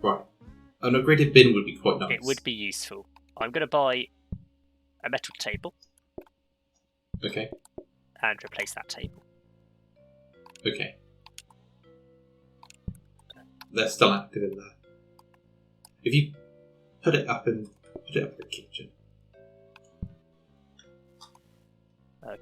Right. An upgraded bin would be quite nice. It would be useful. I'm going to buy a metal table. Okay. And replace that table. Okay. They're still active in there. If you put it up in the kitchen.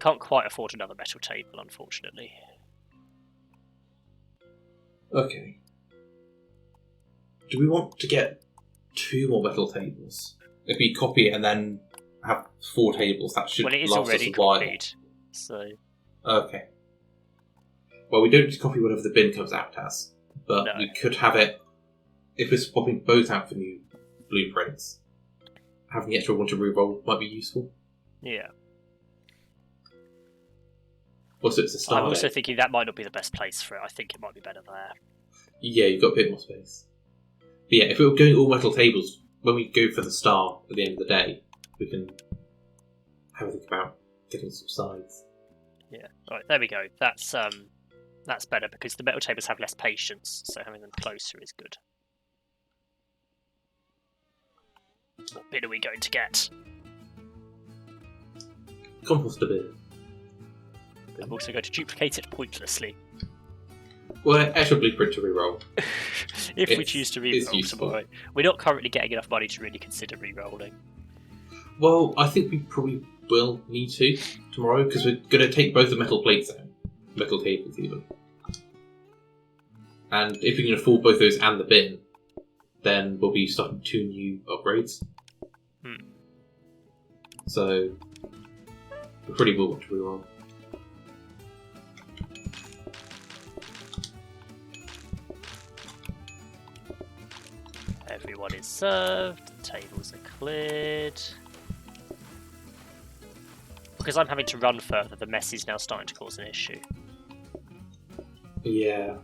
Can't quite afford another metal table, unfortunately. Okay. Do we want to get 2 more metal tables? If we copy it and then have 4 tables, that should last us a while. Copied, so... Okay. Well, we don't need to copy whatever the bin comes out as, but we could have it, if we're swapping both out for new blueprints, having the extra one to reroll might be useful. Yeah. Also, it's a start. I'm also thinking that might not be the best place for it. I think it might be better there. Yeah, you've got a bit more space. But yeah, if we were going all metal tables, when we go for the star at the end of the day, we can have a think about getting some sides. Yeah. Right, there we go. That's better because the metal tables have less patience, so having them closer is good. What bin are we going to get? Composter bin. I'm also going to duplicate it pointlessly. Well, extra blueprint to reroll. If we choose to reroll tomorrow. We're not currently getting enough money to really consider rerolling. Well, I think we probably will need to tomorrow, because we're going to take both the metal plates out. Metal tables, even. And if we can afford both those and the bin, then we'll be starting 2 new upgrades. So, we pretty will want to reroll. Everyone is served, the tables are cleared. Because I'm having to run further, the mess is now starting to cause an issue. Yeah.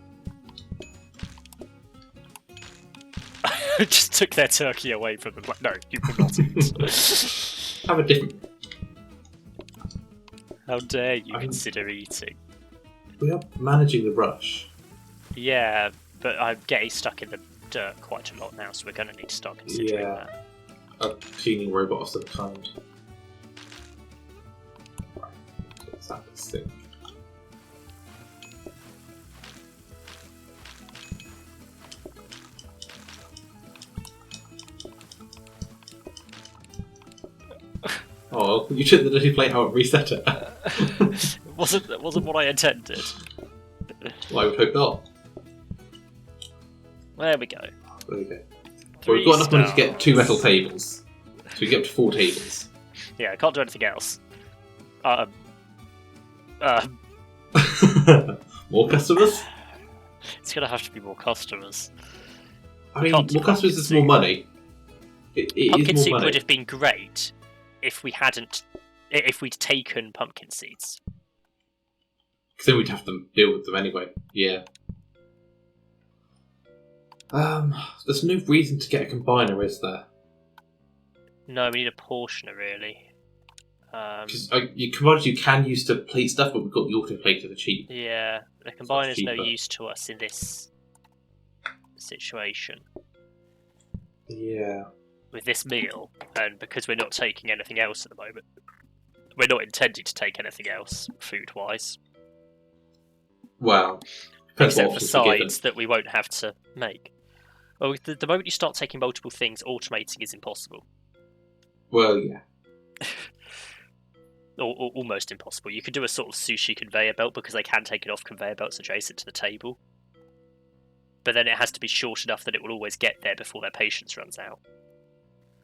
I just took their turkey away from them. Like, no, you will not eat. Have a different... How dare you consider eating? We are managing the rush. Yeah, but I'm getting stuck in the dirt quite a lot now, so we're going to need to start considering that. A cleaning robot of some kind. Right, let's have this thing. Oh, you took the dirty plate out and reset it. It wasn't what I intended. Well, I would hope not. There we go. There we go. Well, we've got enough money to get 2 metal tables. So we get up to 4 tables. Yeah, I can't do anything else. More customers? It's going to have to be more customers. I mean, more customers is more money. Pumpkin soup would have been great if we'd taken pumpkin seeds. Because then we'd have to deal with them anyway. Yeah. There's no reason to get a combiner, is there? No, we need a portioner, really. Because commodities you can use to plate stuff, but we've got the auto plate to the cheap. Yeah, the combiner's no use to us in this situation. Yeah. With this meal, and because we're not taking anything else at the moment, we're not intending to take anything else, food-wise. Well, except for sides that we won't have to make. Well, the moment you start taking multiple things, automating is impossible. Well, yeah. Or almost impossible. You could do a sort of sushi conveyor belt because they can take it off conveyor belts adjacent to the table. But then it has to be short enough that it will always get there before their patience runs out.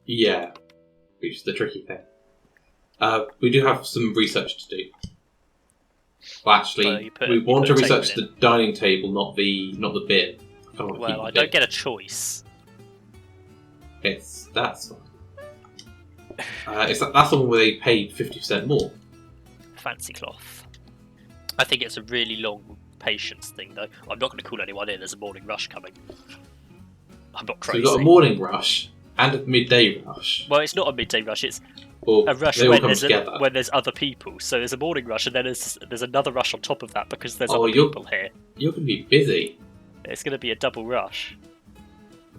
Yeah, which is the tricky thing. We do have some research to do. Well, actually, we want to research the dining table, not the bin. Well, I don't get a choice. That's fine. That's the one where they paid 50% more. Fancy cloth. I think it's a really long patience thing, though. I'm not going to call anyone in. There's a morning rush coming. I'm not crazy. So we've got a morning rush and a midday rush. Well, it's not a midday rush. It's a rush when there's other people. So there's a morning rush, and then there's another rush on top of that because there's other people here. You're going to be busy. It's going to be a double rush.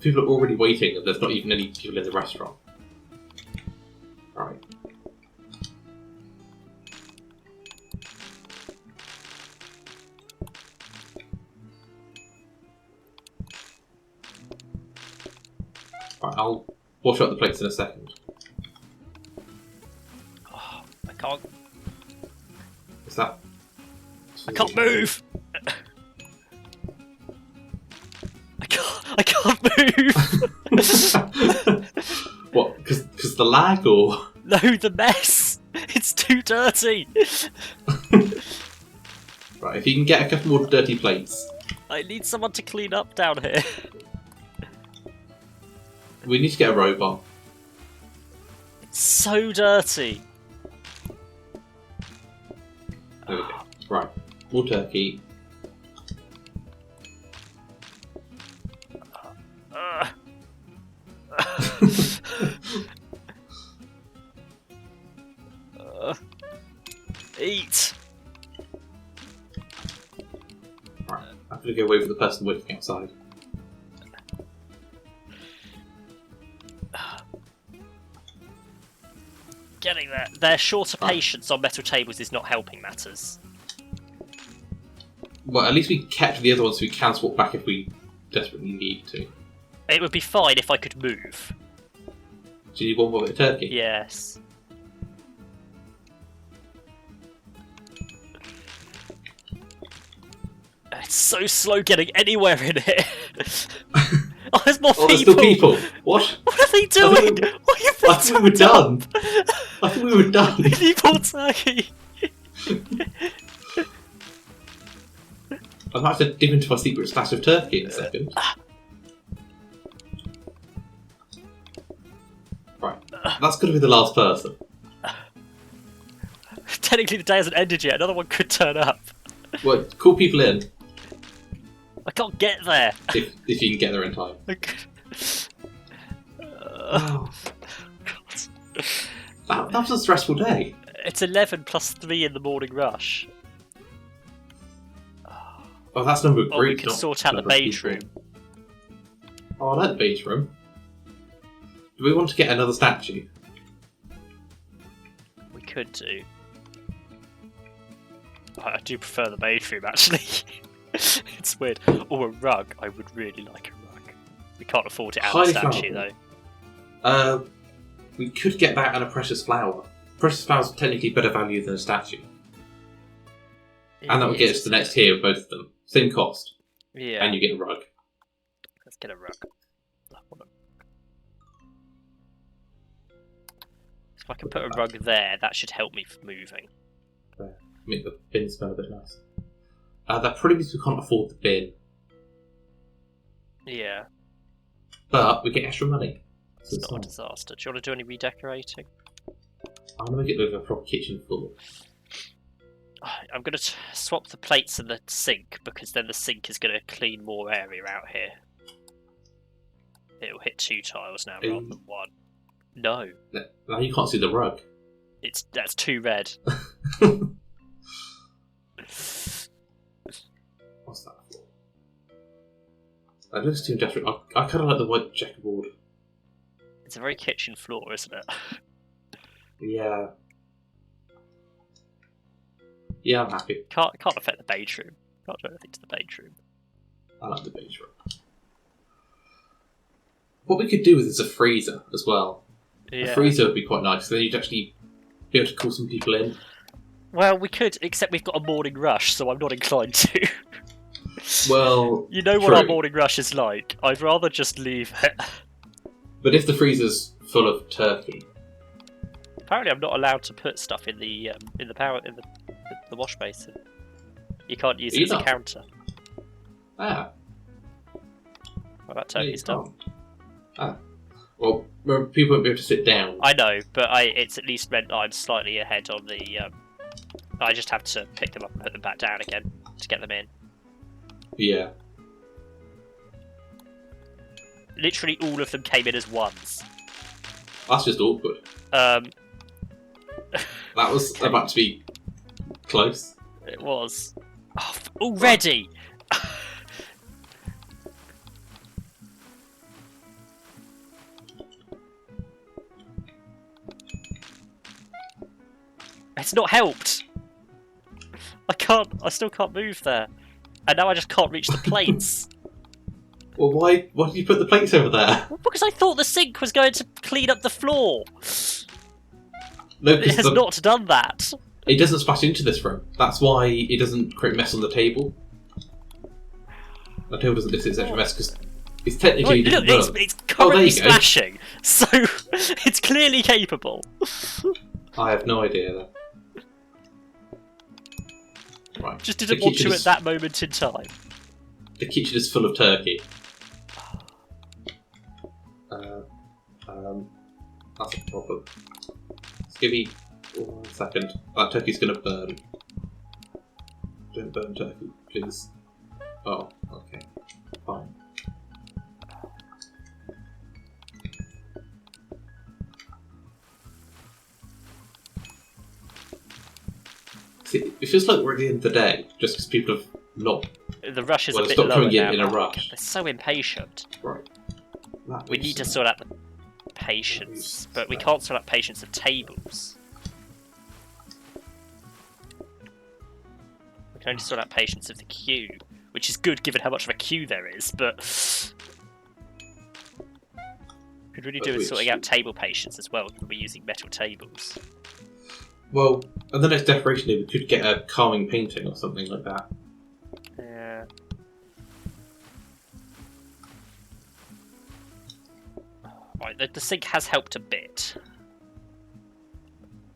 People are already waiting, and there's not even any people in the restaurant. Right. Right, I'll wash up the plates in a second. Oh, I can't. Is that? I can't move. I can't move. What? Because the lag, or? No, the mess. It's too dirty. Right, if you can get a couple more dirty plates. I need someone to clean up down here. We need to get a robot. It's so dirty. There we go. Right, more turkey. Eat. Right, I'm gonna go away with the person working outside. Getting there. Their shorter patience on metal tables is not helping matters. Well, at least we kept the other ones so we can swap back if we desperately need to. It would be fine if I could move. Do you need one more bit of turkey? Yes. It's so slow getting anywhere in here. Oh, there's more people. There's still people. What? What are they doing? Why have they I thought we were done. I thought we were done. People turkey. I might have to dip into my secret stash of turkey in a second. Right, that's going to be the last person. Technically, the day hasn't ended yet. Another one could turn up. Well, call people in. I can't get there. If you can get there in time. Oh. That was a stressful day. It's 11 plus 3 in the morning rush. Oh, that's number of Or we groups, could not sort out the number of beige people. room. Oh, I like the beige room. Do we want to get another statue? We could do. I do prefer the beige room, actually. It's weird. Or a rug. I would really like a rug. We can't afford it out of the statue, though. We could get that and a precious flower. Precious flower's technically better value than a statue. And that would get us to the next tier of both of them. Same cost. Yeah. And you get a rug. Let's get a rug. If I can put a rug there, that should help me for moving. Make the bin smell a bit nice. That probably means we can't afford the bin. Yeah. But we get extra money. So It's not a disaster. Do you want to do any redecorating? I'm going to make it look like a proper kitchen floor. I'm going to swap the plates and the sink, because then the sink is going to clean more area out here. It'll hit 2 tiles now rather than 1. No. Now you can't see the rug. That's too red. What's that for? That looks too industrial. I kind of like the white checkerboard. It's a very kitchen floor, isn't it? Yeah. Yeah, I'm happy. Can't affect the beige room. Can't do anything to the beige room. I like the beige room. What we could do is a freezer as well. Yeah. A freezer would be quite nice. Then you'd actually be able to call some people in. Well, we could, except we've got a morning rush, so I'm not inclined to. Well, you know what our morning rush is like. I'd rather just leave it. But if the freezer's full of turkey, apparently I'm not allowed to put stuff in the wash basin. You can't use it as a counter. Ah. What about turkey stuff? Ah. Well, people won't be able to sit down. I know, but it's at least meant I'm slightly ahead on the. I just have to pick them up and put them back down again to get them in. Yeah. Literally all of them came in as ones. That's just awkward. That was about to be close. It was. Oh, already! It's not helped. I still can't move there. And now I just can't reach the plates. Well, why did you put the plates over there? Well, because I thought the sink was going to clean up the floor. No, It has not done that. It doesn't splash into this room. That's why it doesn't create mess on the table. The table doesn't make such a mess because it's technically look, different. it's currently splashing, so it's clearly capable. I have no idea then. Right. Just didn't want to at that moment in time. The kitchen is full of turkey. That's a problem. Just give me 1 second. That turkey's gonna burn. Don't burn turkey, please. Oh, okay. Fine. See, it feels like we're at the end of the day, just because people have not... The rush is a bit stopped lower coming now. in a rush. They're so impatient. Right. We need to sort out the patience, but we can't sort out patience of tables. We can only sort out patience of the queue, which is good given how much of a queue there is, but... We could really do with sorting out table patience as well, if we're using metal tables. Well, at the next decoration day, we could get a calming painting or something like that. Yeah. Right, the sink has helped a bit.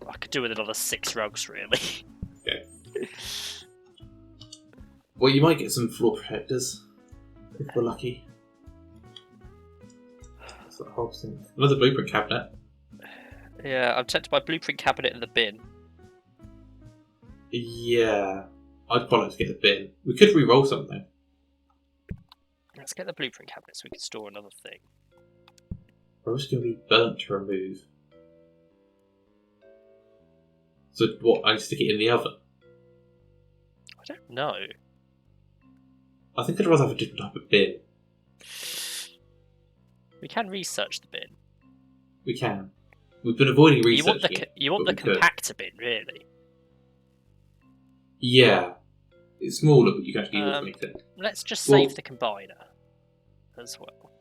I could do with another 6 rugs, really. Okay. Well, you might get some floor protectors, if we're lucky. That's the whole thing. Another blueprint cabinet. Yeah, I'm tempted by blueprint cabinet in the bin. Yeah, I'd quite like to get the bin. We could re-roll something. Let's get the blueprint cabinet so we can store another thing. We're just going to be burnt to remove. So what, I stick it in the oven? I don't know. I think I'd rather have a different type of bin. We can research the bin. We can. We've been avoiding researching it. You want the compactor bin, really? Yeah. It's smaller, but you can actually automate it. Let's just save the combiner as well.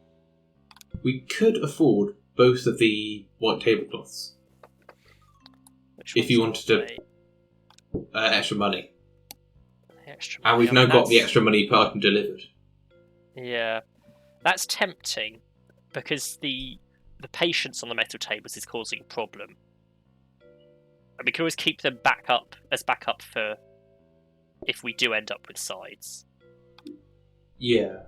We could afford both of the white tablecloths. If you wanted to extra money. And we've now got the extra money per item delivered. Yeah. That's tempting, because the patience on the metal tables is causing a problem. And we can always keep them backup for if we do end up with sides. Yeah.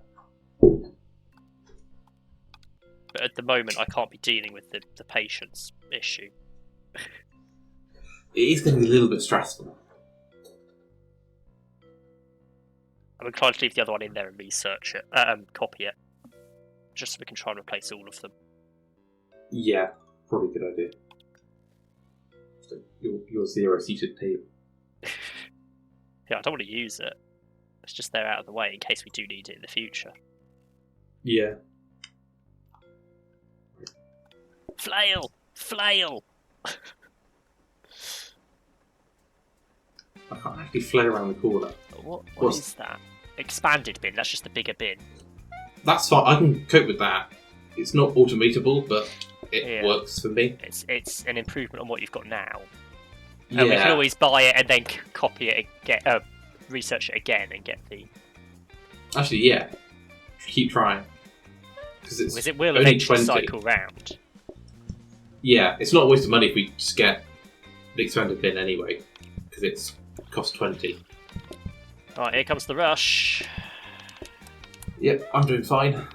But at the moment, I can't be dealing with the patience issue. It is going to be a little bit stressful. I'm inclined to leave the other one in there and research it, copy it, just so we can try and replace all of them. Yeah, probably a good idea. So your zero-seated table. Yeah, I don't want to use it. It's just there out of the way in case we do need it in the future. Yeah. Flail! Flail! I can't actually flail around the corner. What is that? Expanded bin, that's just the bigger bin. That's fine, I can cope with that. It's not automatable, but it works for me. It's an improvement on what you've got now. Yeah. And we can always buy it and then copy it and research it again and get the... Actually, yeah. Keep trying. Because it will eventually cycle round. Yeah, it's not a waste of money if we just get the expanded bin anyway, because it's cost 20. Alright, here comes the rush. Yep, I'm doing fine.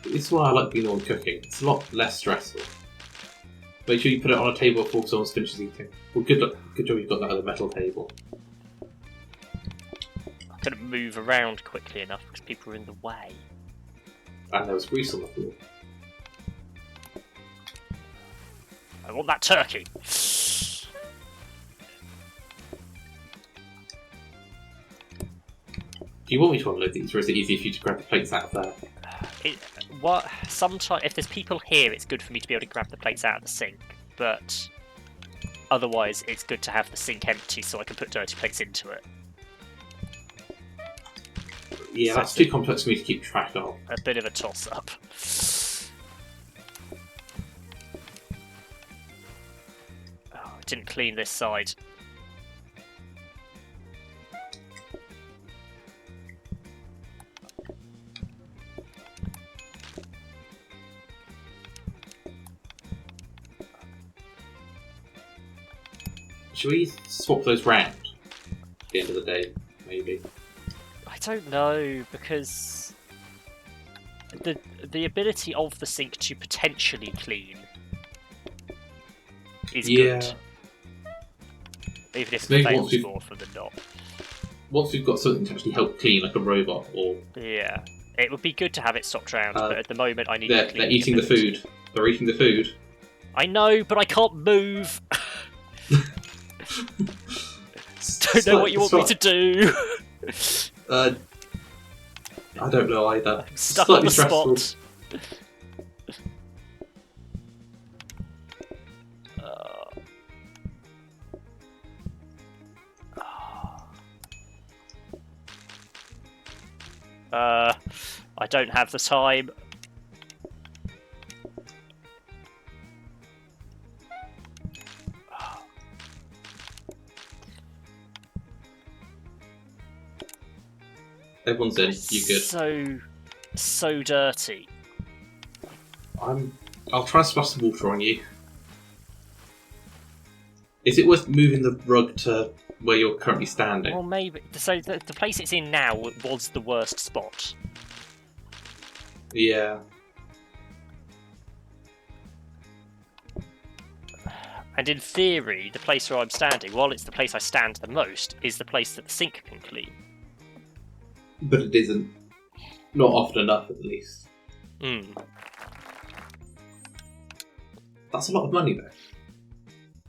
This is why I like being the one cooking. It's a lot less stressful. Make sure you put it on a table before someone finishes eating. Well, good job you've got that other metal table. I couldn't move around quickly enough because people were in the way. And there was grease on the floor. I want that turkey! Do you want me to unload these, or is it easier for you to grab the plates out of there? Sometimes, if there's people here, it's good for me to be able to grab the plates out of the sink. But otherwise, it's good to have the sink empty so I can put dirty plates into it. Yeah, so that's too complex for me to keep track of. A bit of a toss-up. Oh, I didn't clean this side. Should we swap those round at the end of the day, maybe? I don't know, because the ability of the sink to potentially clean is good. Even if it fails more often than not. Once we've got something to actually help clean, like a robot, or... Yeah. It would be good to have it stopped round, but at the moment I need to clean. They're eating the food. They're eating the food. I know, but I can't move! Don't know what you want me to do! I don't know either. I'm stuck on the spot. I don't have the time. Everyone's in. You good? So dirty. I'll try and splash some water on you. Is it worth moving the rug to where you're currently standing? Well, maybe. So the place it's in now was the worst spot. Yeah. And in theory, the place where I'm standing, while it's the place I stand the most, is the place that the sink can clean. But it isn't. Not often enough, at least. Hmm. That's a lot of money, though.